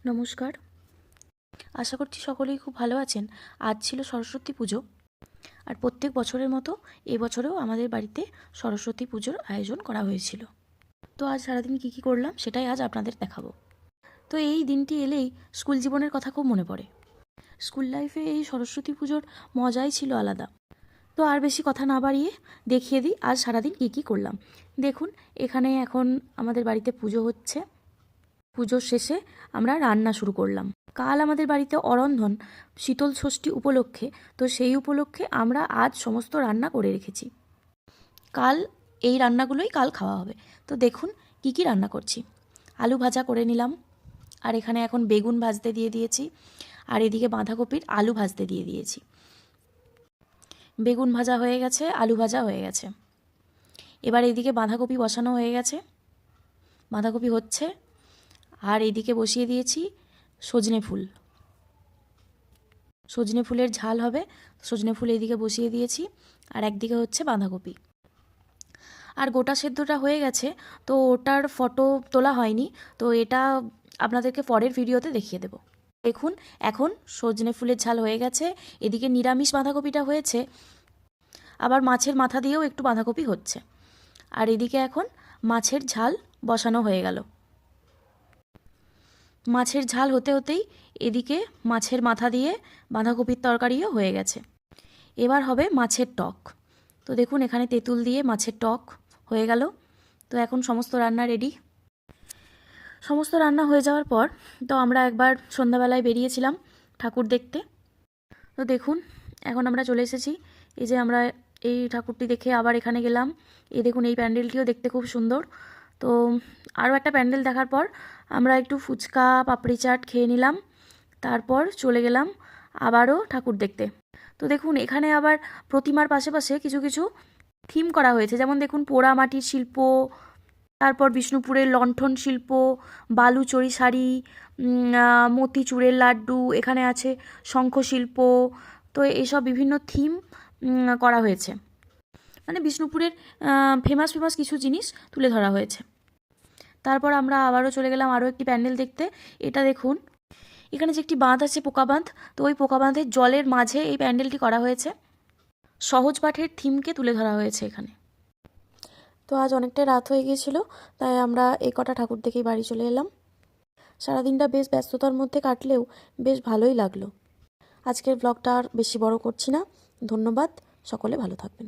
নমস্কার। আশা করছি সকলেই খুব ভালো আছেন। আজ ছিল সরস্বতী পুজো, আর প্রত্যেক বছরের মতো এবছরেও আমাদের বাড়িতে সরস্বতী পুজোর আয়োজন করা হয়েছিল। তো আজ সারাদিন কী কী করলাম সেটাই আজ আপনাদের দেখাবো। তো এই দিনটি এলেই স্কুল জীবনের কথা খুব মনে পড়ে। স্কুল লাইফে এই সরস্বতী পুজোর মজাই ছিল আলাদা। তো আর বেশি কথা না বাড়িয়ে দেখিয়ে দিই আজ সারাদিন কী কী করলাম। দেখুন, এখানে এখন আমাদের বাড়িতে পুজো হচ্ছে। পুজোর শেষে আমরা রান্না শুরু করলাম। কাল আমাদের বাড়িতে অরন্ধন, শীতল ষষ্ঠী উপলক্ষে, তো সেই উপলক্ষে আমরা আজ সমস্ত রান্না করে রেখেছি। কাল এই রান্নাগুলোই কাল খাওয়া হবে। তো দেখুন কি কি রান্না করছি। আলু ভাজা করে নিলাম, আর এখানে এখন বেগুন ভাজতে দিয়ে দিয়েছি, আর এদিকে বাঁধাকপির আলু ভাজতে দিয়ে দিয়েছি। বেগুন ভাজা হয়ে গেছে, আলু ভাজা হয়ে গেছে। এবার এদিকে বাঁধাকপি বসানো হয়ে গেছে, বাঁধাকপি হচ্ছে। আর এদিকে বসিয়ে দিয়েছি সজনে ফুল, সজনে ফুলের ঝাল হবে। সজনে ফুল এইদিকে বসিয়ে দিয়েছি, আর একদিকে হচ্ছে বাঁধাকপি। আর গোটা সেদ্ধটা হয়ে গেছে, তো ওটার ফটো তোলা হয়নি, তো এটা আপনাদেরকে পরের ভিডিওতে দেখিয়ে দেব। দেখুন, এখন সজনে ফুলের ঝাল হয়ে গেছে, এদিকে নিরামিষ বাঁধাকপিটা হয়েছে, আবার মাছের মাথা দিয়েও একটু বাঁধাকপি হচ্ছে। আর এদিকে এখন মাছের ঝাল বসানো হয়ে গেল। মাছের ঝাল হতে হতেই এদিকে মাছের মাথা দিয়ে বাঁধাকপির তরকারিও হয়ে গেছে। এবার হবে মাছের টক। তো দেখুন, এখানে তেঁতুল দিয়ে মাছের টক হয়ে গেল। তো এখন সমস্ত রান্না রেডি। সমস্ত রান্না হয়ে যাওয়ার পর তো আমরা একবার সন্ধ্যাবেলায় বেরিয়েছিলাম ঠাকুর দেখতে। তো দেখুন, এখন আমরা চলে এসেছি। এই যে আমরা এই ঠাকুরটি দেখে আবার এখানে গেলাম। এই দেখুন, এই প্যান্ডেলটিও দেখতে খুব সুন্দর। তো আরও একটা প্যান্ডেল দেখার পর আমরা একটু ফুচকা পাপড়ি চাট খেয়ে নিলাম, তারপর চলে গেলাম আবারও ঠাকুর দেখতে। তো দেখুন, এখানে আবার প্রতিমার পাশে পাশে কিছু কিছু থিম করা হয়েছে, যেমন দেখুন পোড়া মাটির শিল্প, তারপর বিষ্ণুপুরের লণ্ঠন শিল্প, বালুচরী শাড়ি, মতিচুরের লাড্ডু, এখানে আছে শঙ্খশিল্প। তো এসব বিভিন্ন থিম করা হয়েছে, মানে বিষ্ণুপুরের ফেমাস ফেমাস কিছু জিনিস তুলে ধরা হয়েছে। তারপর আমরা আবারও চলে গেলাম আরও একটি প্যান্ডেল দেখতে। এটা দেখুন, এখানে যে একটি বাঁধ আছে, পোকা বাঁধ, তো ওই পোকা বাঁধের জলের মাঝে এই প্যান্ডেলটি করা হয়েছে। সহজ পাঠের থিমকে তুলে ধরা হয়েছে এখানে। তো আজ অনেকটাই রাত হয়ে গিয়েছিল, তাই আমরা এই কটা ঠাকুর দেখেই বাড়ি চলে এলাম। সারাদিনটা বেশ ব্যস্ততার মধ্যে কাটলেও বেশ ভালোই লাগলো। আজকের ব্লগটা আর বেশি বড় করছি না। ধন্যবাদ, সকলে ভালো থাকবেন।